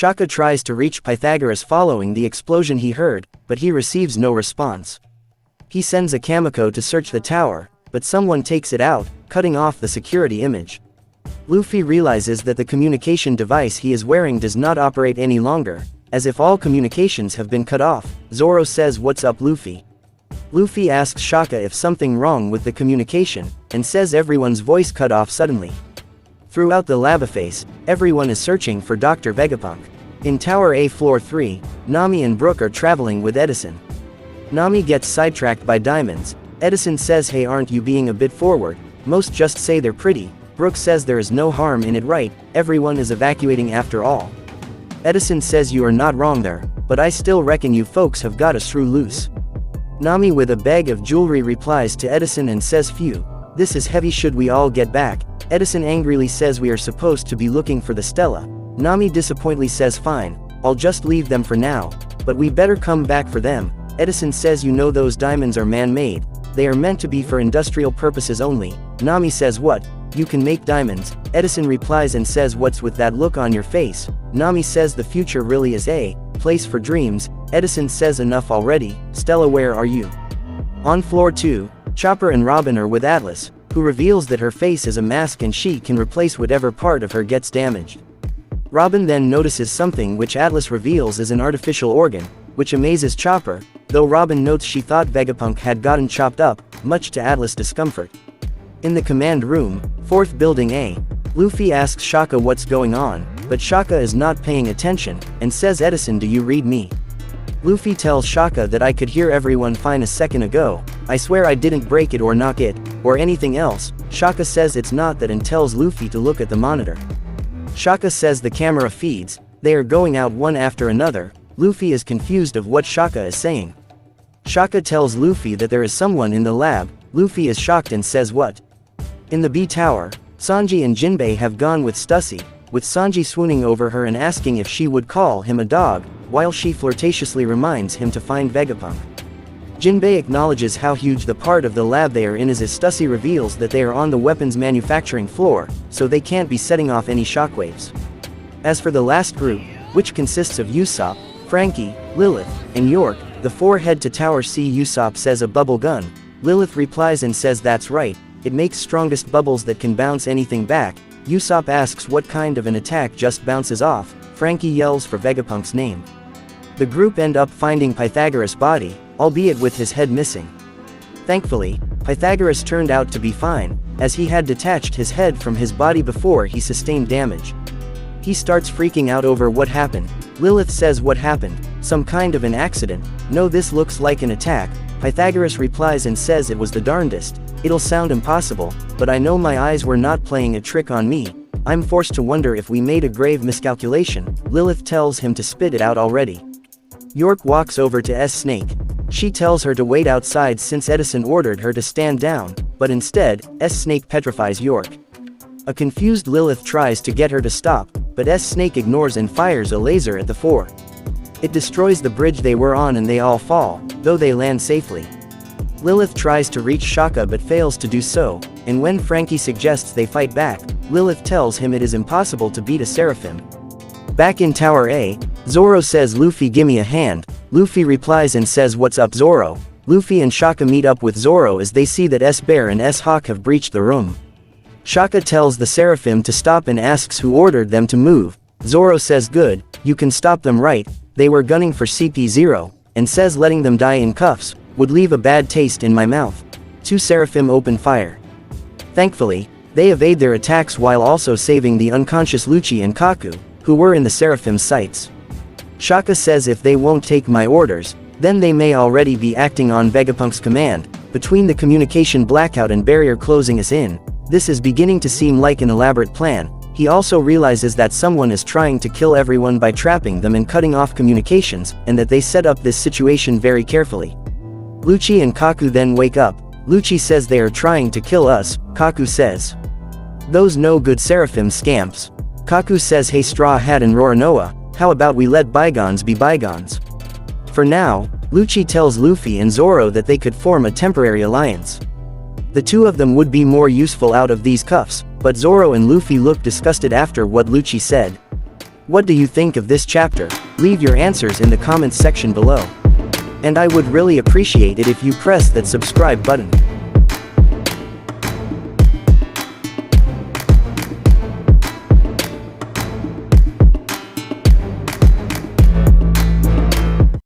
Shaka tries to reach Pythagoras following the explosion he heard, but he receives no response. He sends a Kamiko to search the tower, but someone takes it out, cutting off the security image. Luffy realizes that the communication device he is wearing does not operate any longer, as if all communications have been cut off. Zoro says, "What's up, Luffy?" Luffy asks Shaka if something wrong with the communication, and says everyone's voice cut off suddenly. Throughout the labaface, everyone is searching for Dr. Vegapunk. In Tower A Floor 3, Nami and Brook are traveling with Edison. Nami gets sidetracked by diamonds. Edison says, "Hey, aren't you being a bit forward? Most just say they're pretty." Brook says there is no harm in it, right? Everyone is evacuating after all. Edison says, "You are not wrong there, but I still reckon you folks have got a screw loose." Nami with a bag of jewelry replies to Edison and says, "Phew, this is heavy, should we all get back?" Edison angrily says, "We are supposed to be looking for the Stella." Nami disappointedly says, "Fine, I'll just leave them for now, but we better come back for them." Edison says, "You know those diamonds are man-made. They are meant to be for industrial purposes only." Nami says, "What? You can make diamonds?" Edison replies and says, "What's with that look on your face?" Nami says, "The future really is a place for dreams." Edison says, "Enough already. Stella, where are you?" On floor 2, Chopper and Robin are with Atlas, who reveals that her face is a mask and she can replace whatever part of her gets damaged. Robin then notices something which Atlas reveals is an artificial organ, which amazes Chopper, though Robin notes she thought Vegapunk had gotten chopped up, much to Atlas' discomfort. In the command room, 4th building A, Luffy asks Shaka what's going on, but Shaka is not paying attention, and says, "Edison, do you read me?" Luffy tells Shaka that I could hear everyone fine a second ago. "I swear I didn't break it or knock it, or anything else." Shaka says it's not that and tells Luffy to look at the monitor. Shaka says the camera feeds, they are going out one after another. Luffy is confused of what Shaka is saying. Shaka tells Luffy that there is someone in the lab. Luffy is shocked and says, "What?" In the B Tower, Sanji and Jinbei have gone with Stussy, with Sanji swooning over her and asking if she would call him a dog, while she flirtatiously reminds him to find Vegapunk. Jinbei acknowledges how huge the part of the lab they are in is as Stussy reveals that they are on the weapons manufacturing floor, so they can't be setting off any shockwaves. As for the last group, which consists of Usopp, Frankie, Lilith, and York, the four head to Tower C. Usopp says, "A bubble gun." Lilith replies and says, "That's right, it makes strongest bubbles that can bounce anything back." Usopp asks what kind of an attack just bounces off. Frankie yells for Vegapunk's name. The group end up finding Pythagoras' body, albeit with his head missing. Thankfully, Pythagoras turned out to be fine, as he had detached his head from his body before he sustained damage. He starts freaking out over what happened. Lilith says, "What happened? Some kind of an accident?" "No, this looks like an attack." Pythagoras replies and says, "It was the darndest. It'll sound impossible, but I know my eyes were not playing a trick on me. I'm forced to wonder if we made a grave miscalculation." Lilith tells him to spit it out already. York walks over to S. Snake. She tells her to wait outside since Edison ordered her to stand down, but instead, S. Snake petrifies York. A confused Lilith tries to get her to stop, but S. Snake ignores and fires a laser at the four. It destroys the bridge they were on and they all fall, though they land safely. Lilith tries to reach Shaka but fails to do so, and when Frankie suggests they fight back, Lilith tells him it is impossible to beat a Seraphim. Back in Tower A, Zoro says, "Luffy, gimme a hand." Luffy replies and says, "What's up, Zoro?" Luffy and Shaka meet up with Zoro as they see that S-Bear and S-Hawk have breached the room. Shaka tells the Seraphim to stop and asks who ordered them to move. Zoro says, "Good, you can stop them, right? They were gunning for CP0, and says letting them die in cuffs would leave a bad taste in my mouth." 2 Seraphim open fire. Thankfully, they evade their attacks while also saving the unconscious Lucci and Kaku, who were in the Seraphim's sights. Shaka says if they won't take my orders, then they may already be acting on Vegapunk's command. Between the communication blackout and barrier closing us in, this is beginning to seem like an elaborate plan. He also realizes that someone is trying to kill everyone by trapping them and cutting off communications, and that they set up this situation very carefully. Lucci and Kaku then wake up. Lucci says they are trying to kill us. Kaku says, "Those no good Seraphim scamps." Kaku says, "Hey Straw Hat and Roronoa, how about we let bygones be bygones?" For now, Lucci tells Luffy and Zoro that they could form a temporary alliance. The two of them would be more useful out of these cuffs, but Zoro and Luffy look disgusted after what Lucci said. What do you think of this chapter? Leave your answers in the comments section below. And I would really appreciate it if you press that subscribe button.